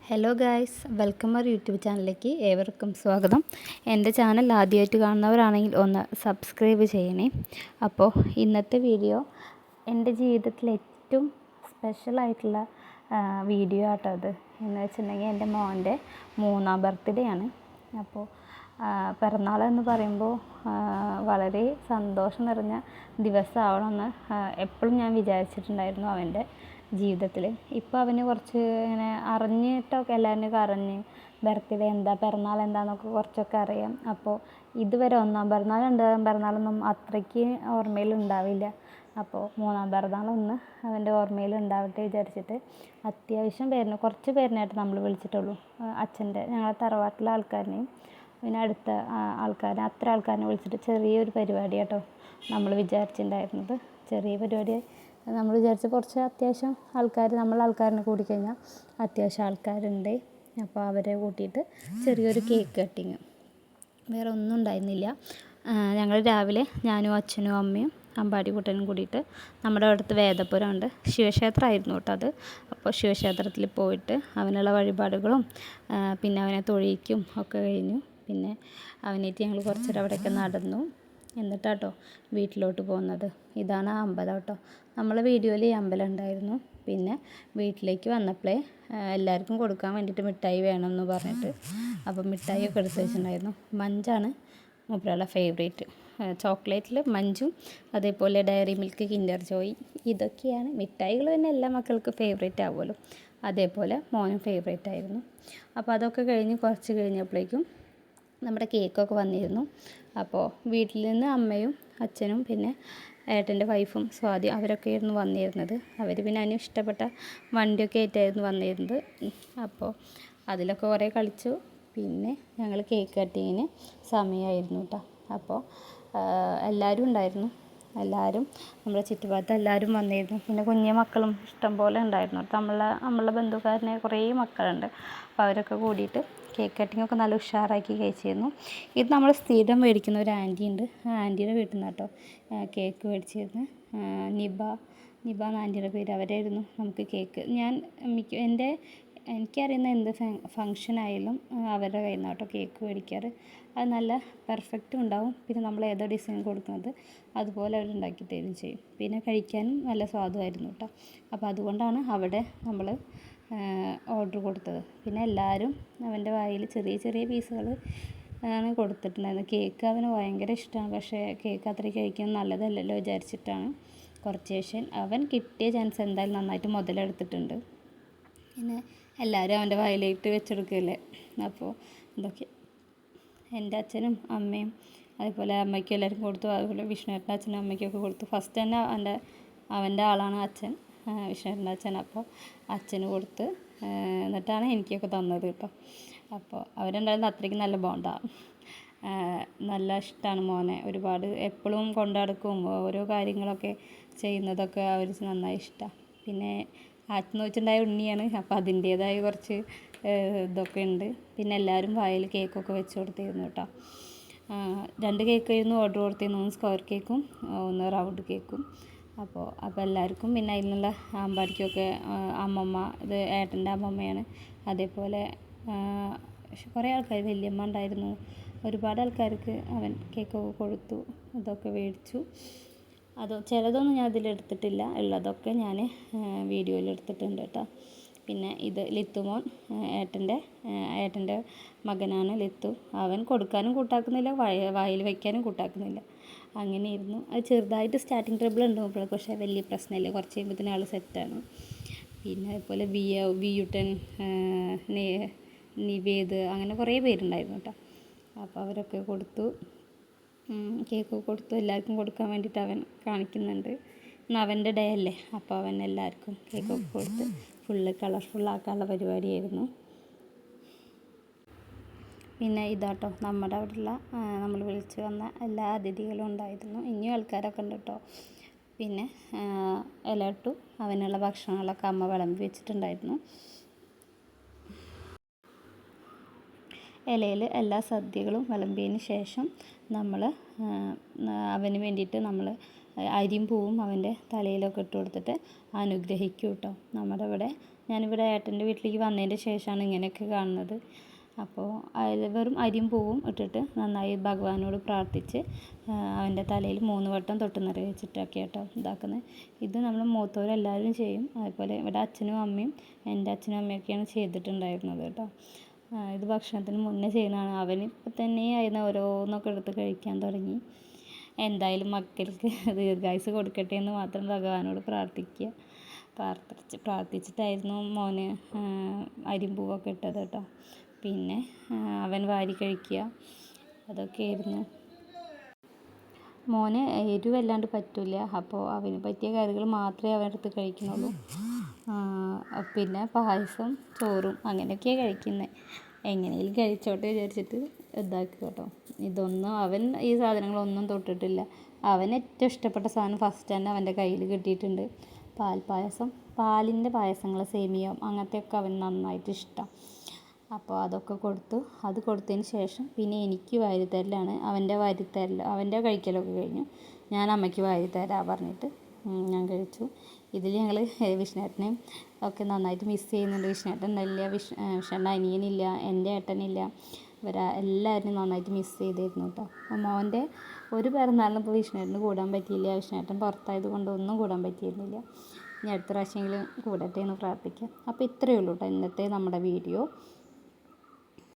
Hello guys, welcome our YouTube ചാനലിലേക്ക് ഏവർക്കും സ്വാഗതം. എൻ്റെ ചാനൽ ആദ്യമായിട്ട് കാണുന്നവരാണെങ്കിൽ ഒന്ന് സബ്സ്ക്രൈബ് ചെയ്യണേ. അപ്പോൾ ഇന്നത്തെ വീഡിയോ എൻ്റെ ജീവിതത്തിലെ ഏറ്റവും സ്പെഷ്യലായിട്ടുള്ള വീഡിയോ ആട്ടോ അത്. എന്ന് വെച്ചിട്ടുണ്ടെങ്കിൽ എൻ്റെ മോൻ്റെ 3ാം ബർത്ത്ഡേ ആണ്. അപ്പോൾ പിറന്നാളെന്ന് പറയുമ്പോൾ വളരെ സന്തോഷം നിറഞ്ഞ ദിവസമാവണമെന്ന് എപ്പോഴും ഞാൻ വിചാരിച്ചിട്ടുണ്ടായിരുന്നു അവൻ്റെ ജീവിതത്തിൽ. ഇപ്പോൾ അവന് കുറച്ച് ഇങ്ങനെ അറിഞ്ഞിട്ടൊക്കെ എല്ലാവരും അറിഞ്ഞ് ബർത്ത്ഡേ എന്താ പിറന്നാൾ എന്താണെന്നൊക്കെ കുറച്ചൊക്കെ അറിയാം. അപ്പോൾ ഇതുവരെ 1ാം പിറന്നാൾ 2ാം പിറന്നാളൊന്നും അത്രയ്ക്ക് ഓർമ്മയിലുണ്ടാവില്ല. അപ്പോൾ 3ാം പിറന്നാളൊന്ന് അവൻ്റെ ഓർമ്മയിൽ ഉണ്ടാവട്ടെ വിചാരിച്ചിട്ട് അത്യാവശ്യം കുറച്ച് പേരിനായിട്ട് നമ്മൾ വിളിച്ചിട്ടുള്ളൂ. അച്ഛൻ്റെ ഞങ്ങളെ തറവാട്ടിലെ ആൾക്കാരിനെയും പിന്നെ അടുത്ത ആൾക്കാരെ അത്ര ആൾക്കാരെ വിളിച്ചിട്ട് ചെറിയൊരു പരിപാടി കേട്ടോ നമ്മൾ വിചാരിച്ചിട്ടുണ്ടായിരുന്നത്. ചെറിയ പരിപാടി നമ്മൾ വിചാരിച്ച കുറച്ച് അത്യാവശ്യം ആൾക്കാർ ആൾക്കാരിനെ കൂടിക്കഴിഞ്ഞാൽ അത്യാവശ്യം ആൾക്കാരുണ്ട്. അപ്പോൾ അവരെ കൂട്ടിയിട്ട് ചെറിയൊരു കേക്ക് കട്ടിങ്, വേറെ ഒന്നും ഉണ്ടായിരുന്നില്ല. ഞങ്ങൾ രാവിലെ ഞാനും അച്ഛനും അമ്മയും അമ്പാടി കൂട്ടനും കൂടിയിട്ട് നമ്മുടെ അടുത്ത് വേദപുരമുണ്ട്, ശിവക്ഷേത്രമായിരുന്നു കേട്ടോ അത്. അപ്പോൾ ശിവക്ഷേത്രത്തിൽ പോയിട്ട് അവനുള്ള വഴിപാടുകളും പിന്നെ അവനെ തൊഴിക്കും ഒക്കെ കഴിഞ്ഞു. പിന്നെ അവനേറ്റ് ഞങ്ങൾ കുറച്ചേരം അവിടെയൊക്കെ നടന്നു. എന്നിട്ടാട്ടോ വീട്ടിലോട്ട് പോകുന്നത്. ഇതാണ് ആ അമ്പലം കേട്ടോ. നമ്മളെ വീഡിയോയിൽ ഈ അമ്പലം ഉണ്ടായിരുന്നു. പിന്നെ വീട്ടിലേക്ക് വന്നപ്പോഴേ എല്ലാവർക്കും കൊടുക്കാൻ വേണ്ടിയിട്ട് മിഠായി വേണമെന്ന് പറഞ്ഞിട്ട് അപ്പം മിഠായിയൊക്കെ എടുത്ത് വെച്ചിട്ടുണ്ടായിരുന്നു. മഞ്ചാണ് മൂപ്പരുടെ ഫേവറേറ്റ്. ചോക്ലേറ്റിൽ മഞ്ചും അതേപോലെ ഡയറി മിൽക്ക്, കിൻഡർ ജോയ്, ഇതൊക്കെയാണ് മിഠായികൾ. തന്നെ എല്ലാ മക്കൾക്കും ഫേവറേറ്റ് ആവുമല്ലോ, അതേപോലെ മോനും ഫേവറേറ്റ് ആയിരുന്നു. അപ്പോൾ അതൊക്കെ കഴിഞ്ഞ് കുറച്ച് കഴിഞ്ഞപ്പോഴേക്കും നമ്മുടെ കേക്കൊക്കെ വന്നിരുന്നു. അപ്പോൾ വീട്ടിൽ നിന്ന് അമ്മയും അച്ഛനും പിന്നെ ഏട്ടൻ്റെ വൈഫും സ്വാതി അവരൊക്കെ ആയിരുന്നു വന്നിരുന്നത്. അവർ പിന്നെ അതിന് ഇഷ്ടപ്പെട്ട വണ്ടിയൊക്കെ ആയിട്ടായിരുന്നു വന്നിരുന്നത്. അപ്പോൾ അതിലൊക്കെ കുറേ കളിച്ചു. പിന്നെ ഞങ്ങൾ കേക്ക് കട്ടിങ്ങിന് സമയമായിരുന്നു കേട്ടോ. അപ്പോൾ എല്ലാവരും ഉണ്ടായിരുന്നു. എല്ലാവരും നമ്മുടെ ചുറ്റുഭാഗത്ത് എല്ലാവരും വന്നിരുന്നു. പിന്നെ കുഞ്ഞു മക്കളും ഇഷ്ടം പോലെ ഉണ്ടായിരുന്നു. നമ്മളെ ബന്ധുക്കാരനെ കുറേ മക്കളുണ്ട്. അപ്പോൾ അവരൊക്കെ കൂടിയിട്ട് കേക്ക് കട്ടിങ്ങൊക്കെ നല്ല ഉഷാറാക്കി കഴിച്ചിരുന്നു. ഇത് നമ്മൾ സ്ഥിരം മേടിക്കുന്ന ഒരു ആൻറ്റി ഉണ്ട്. ആ ആൻറ്റീൻ്റെ വീട്ടിൽ നിന്ന് കേട്ടോ കേക്ക് മേടിച്ചിരുന്നു. നിബ എന്ന ആൻറ്റീൻ്റെ പേര്. അവരായിരുന്നു നമുക്ക് കേക്ക്. എനിക്കറിയുന്ന എന്ത് ഫങ്ഷൻ ആയാലും അവരുടെ കയ്യിൽ നിന്ന് കേട്ടോ കേക്ക് മേടിക്കാറ്. അത് നല്ല പെർഫെക്റ്റും ഉണ്ടാവും. പിന്നെ നമ്മൾ ഏതോ ഡിസൈൻ കൊടുക്കുന്നത് അതുപോലെ അവർ ഉണ്ടാക്കി തരും ചെയ്യും. പിന്നെ കഴിക്കാനും നല്ല സ്വാദുമായിരുന്നു കേട്ടോ. അപ്പോൾ അതുകൊണ്ടാണ് അവിടെ നമ്മൾ ഓർഡർ കൊടുത്തത്. പിന്നെ എല്ലാവരും അവൻ്റെ വായിൽ ചെറിയ ചെറിയ പീസുകൾ ആണ് കൊടുത്തിട്ടുണ്ടായിരുന്നത്. കേക്ക് അവന് ഭയങ്കര ഇഷ്ടമാണ്. പക്ഷേ കേക്ക് അത്രയ്ക്ക് കഴിക്കുന്നത് നല്ലതല്ലല്ലോ വിചാരിച്ചിട്ടാണ് കുറച്ച് ശേഷം അവൻ കിട്ടിയ ചാൻസ് എന്തായാലും നന്നായിട്ട് മുതലെടുത്തിട്ടുണ്ട്. പിന്നെ എല്ലാവരും അവൻ്റെ വായിലായിട്ട് വെച്ചെടുക്കുകയല്ലേ. അപ്പോൾ ഇതൊക്കെ എൻ്റെ അച്ഛനും അമ്മയും അതുപോലെ അമ്മയ്ക്കും എല്ലാവർക്കും കൊടുത്തു. അതുപോലെ വിഷ്ണുവേട്ടൻ്റെ അച്ഛനും അമ്മയ്ക്കൊക്കെ കൊടുത്തു. ഫസ്റ്റ് തന്നെ അവൻ്റെ ആളാണ് അച്ഛൻ, വിഷ്ണുവേട്ടൻ്റെ അച്ഛൻ. അപ്പോൾ അച്ഛന് കൊടുത്ത് എന്നിട്ടാണ് എനിക്കൊക്കെ തന്നത് കേട്ടോ. അപ്പോൾ അവരുണ്ടായിരുന്ന അത്രയ്ക്ക് നല്ല ബോണ്ടാണ്. നല്ല ഇഷ്ടമാണ് മോനെ. ഒരുപാട് എപ്പോഴും കൊണ്ടു നടക്കും. ഓരോ കാര്യങ്ങളൊക്കെ ചെയ്യുന്നതൊക്കെ അവർ നന്നായി ഇഷ്ടമാണ്. പിന്നെ ആറ്റിന് വെച്ചിട്ടുണ്ടായ ഉണ്ണിയാണ്. അപ്പോൾ അതിൻ്റേതായ കുറച്ച് ഇതൊക്കെ ഉണ്ട്. പിന്നെ എല്ലാവരും വായിൽ കേക്കൊക്കെ വെച്ച് കൊടുത്തിരുന്നു കേട്ടോ. 2 കേക്കായിരുന്നു ഓർഡർ കൊടുത്തിരുന്നു. 1 സ്ക്വയർ കേക്കും 1 റൗണ്ട് കേക്കും. അപ്പോൾ എല്ലാവർക്കും പിന്നെ അതിൽ നിന്നുള്ള അമ്പാടിക്കൊക്കെ അമ്മമ്മ, ഇത് ഏട്ടൻ്റെ അമ്മമ്മയാണ്. അതേപോലെ കുറേ ആൾക്കാർ, വല്യമ്മ ഉണ്ടായിരുന്നു. ഒരുപാട് ആൾക്കാർക്ക് അവൻ കേക്കൊക്കെ കൊടുത്തു. അതൊക്കെ മേടിച്ചു. ചിലതൊന്നും ഞാൻ അതിലെടുത്തിട്ടില്ല. ഉള്ളതൊക്കെ ഞാൻ വീഡിയോയിൽ എടുത്തിട്ടുണ്ട് കേട്ടോ. പിന്നെ ഇത് ലിത്തുമോൻ, ഏട്ടൻ്റെ മകനാണ് ലിത്തു. അവൻ കൊടുക്കാനും കൂട്ടാക്കുന്നില്ല, വായിൽ വയ്ക്കാനും കൂട്ടാക്കുന്നില്ല. അങ്ങനെയായിരുന്നു. അത് ചെറുതായിട്ട് സ്റ്റാർട്ടിങ് ട്രബിൾ ഉണ്ടാകുമ്പോൾ, പക്ഷേ വലിയ പ്രശ്നമില്ല. കുറച്ച് കഴിയുമ്പോഴത്തേനും ആൾ സെറ്റാണ്. പിന്നെ അതുപോലെ വിയുട്ടൻ, നിവേദ്, അങ്ങനെ കുറേ പേരുണ്ടായിരുന്നു കേട്ടോ. അപ്പോൾ അവരൊക്കെ കൊടുത്തു, കേക്ക് കൊടുത്തു. എല്ലാവർക്കും കൊടുക്കാൻ വേണ്ടിയിട്ട് അവൻ കാണിക്കുന്നുണ്ട്. ഇന്ന് അവൻ്റെ ഡേ അല്ലേ. അപ്പോൾ അവൻ എല്ലാവർക്കും കേക്കൊക്കെ കൊടുത്ത് ഫുള്ള് കളർഫുള്ളാക്കാനുള്ള പരിപാടിയായിരുന്നു. പിന്നെ ഇതാട്ടോ നമ്മുടെ അവിടെയുള്ള നമ്മൾ വിളിച്ച് വന്ന എല്ലാ അതിഥികളും ഉണ്ടായിരുന്നു. ഇനിയും ആൾക്കാരൊക്കെ ഉണ്ട് കേട്ടോ. പിന്നെ ഇലട്ടു അവനുള്ള ഭക്ഷണങ്ങളൊക്കെ അമ്മ വിളമ്പി വെച്ചിട്ടുണ്ടായിരുന്നു. ഇലയിൽ എല്ലാ സദ്യകളും വിളമ്പിയതിന് ശേഷം നമ്മൾ അവന് വേണ്ടിയിട്ട് നമ്മൾ അരിയും പൂവും അവൻ്റെ തലയിലൊക്കെ ഇട്ട് കൊടുത്തിട്ട് അനുഗ്രഹിക്കും കേട്ടോ. നമ്മുടെ ഇവിടെ ഞാനിവിടെ ഏട്ടൻ്റെ വീട്ടിലേക്ക് വന്നതിൻ്റെ ശേഷമാണ് ഇങ്ങനെയൊക്കെ കാണുന്നത്. അപ്പോൾ അതിൽ വെറും അരിയും പൂവും ഇട്ടിട്ട് നന്നായി ഭഗവാനോട് പ്രാർത്ഥിച്ച് അവൻ്റെ തലയിൽ 3 വട്ടം തൊട്ട് നിറയെ വെച്ചിട്ടൊക്കെ കേട്ടോ ഇതാക്കുന്നത്. ഇത് നമ്മൾ മൂത്തവരെല്ലാവരും ചെയ്യും. അതുപോലെ ഇവിടെ അച്ഛനും അമ്മയും എൻ്റെ അച്ഛനും അമ്മയൊക്കെയാണ് ചെയ്തിട്ടുണ്ടായിരുന്നത് കേട്ടോ. ഇത് ഭക്ഷണത്തിന് മുന്നേ ചെയ്യുന്നതാണ്. അവനിപ്പോൾ തന്നെയായിരുന്നു ഓരോന്നൊക്കെ എടുത്ത് കഴിക്കാൻ തുടങ്ങി. എന്തായാലും മക്കൾക്ക് ദീർഘായുസ്സ് കൊടുക്കട്ടെ എന്ന് മാത്രം ഭഗവാനോട് പ്രാർത്ഥിച്ചിട്ടായിരുന്നു മോന് അരിമ്പൂവൊക്കെ ഇട്ടത് കേട്ടോ. പിന്നെ അവൻ വാരി കഴിക്കുക, അതൊക്കെയായിരുന്നു. മോന് എരിവല്ലാണ്ട് പറ്റില്ല. അപ്പോൾ അവന് പറ്റിയ കറികൾ മാത്രമേ അവനെടുത്ത് കഴിക്കുന്നുള്ളൂ. പിന്നെ പായസം, ചോറും അങ്ങനെയൊക്കെയാണ് കഴിക്കുന്നത്. എങ്ങനെയും കഴിച്ചോട്ടെ വിചാരിച്ചിട്ട് ഇതാക്കുക കേട്ടോ. ഇതൊന്നും അവൻ ഈ സാധനങ്ങളൊന്നും തൊട്ടിട്ടില്ല. അവന് ഏറ്റവും ഇഷ്ടപ്പെട്ട സാധനം ഫസ്റ്റ് തന്നെ അവൻ്റെ കയ്യിൽ കിട്ടിയിട്ടുണ്ട്. പാൽപ്പായസം, പാലിൻ്റെ പായസങ്ങൾ, സേമിയ അങ്ങനത്തെയൊക്കെ അവന് നന്നായിട്ട് ഇഷ്ടം. അപ്പോൾ അതൊക്കെ അത് കൊടുത്തതിന് ശേഷം പിന്നെ എനിക്ക് വാരിത്തരലാണ്. അവൻ്റെ കഴിക്കലൊക്കെ കഴിഞ്ഞു. ഞാൻ അമ്മയ്ക്ക് വാരിത്തരാ പറഞ്ഞിട്ട് ഞാൻ കഴിച്ചു. ഇതിൽ ഞങ്ങൾ വിഷ്ണുവേട്ടനെയും ഒക്കെ നന്നായിട്ട് മിസ് ചെയ്യുന്നുണ്ട്. വിഷ്ണുവേട്ടനില്ല, വിഷ്ണുവേട്ടൻ്റെ അനിയനില്ല, എൻ്റെ ഏട്ടനില്ല, എല്ലാവരും നന്നായിട്ട് മിസ് ചെയ്തിരുന്നു കേട്ടോ. മോൻ്റെ ഒരു പിറന്നാളിനും ഇപ്പോൾ വിഷ്ണുവേട്ടന് കൂടാൻ പറ്റിയില്ല. വിഷ്ണുവേട്ടൻ പുറത്തായത് കൊണ്ടൊന്നും കൂടാൻ പറ്റിയിരുന്നില്ല. ഇനി അടുത്ത പ്രാവശ്യമെങ്കിലും കൂടട്ടെ എന്ന് പ്രാർത്ഥിക്കാം. അപ്പോൾ ഇത്രയേ ഉള്ളൂ കേട്ടോ ഇന്നത്തെ നമ്മുടെ വീഡിയോ.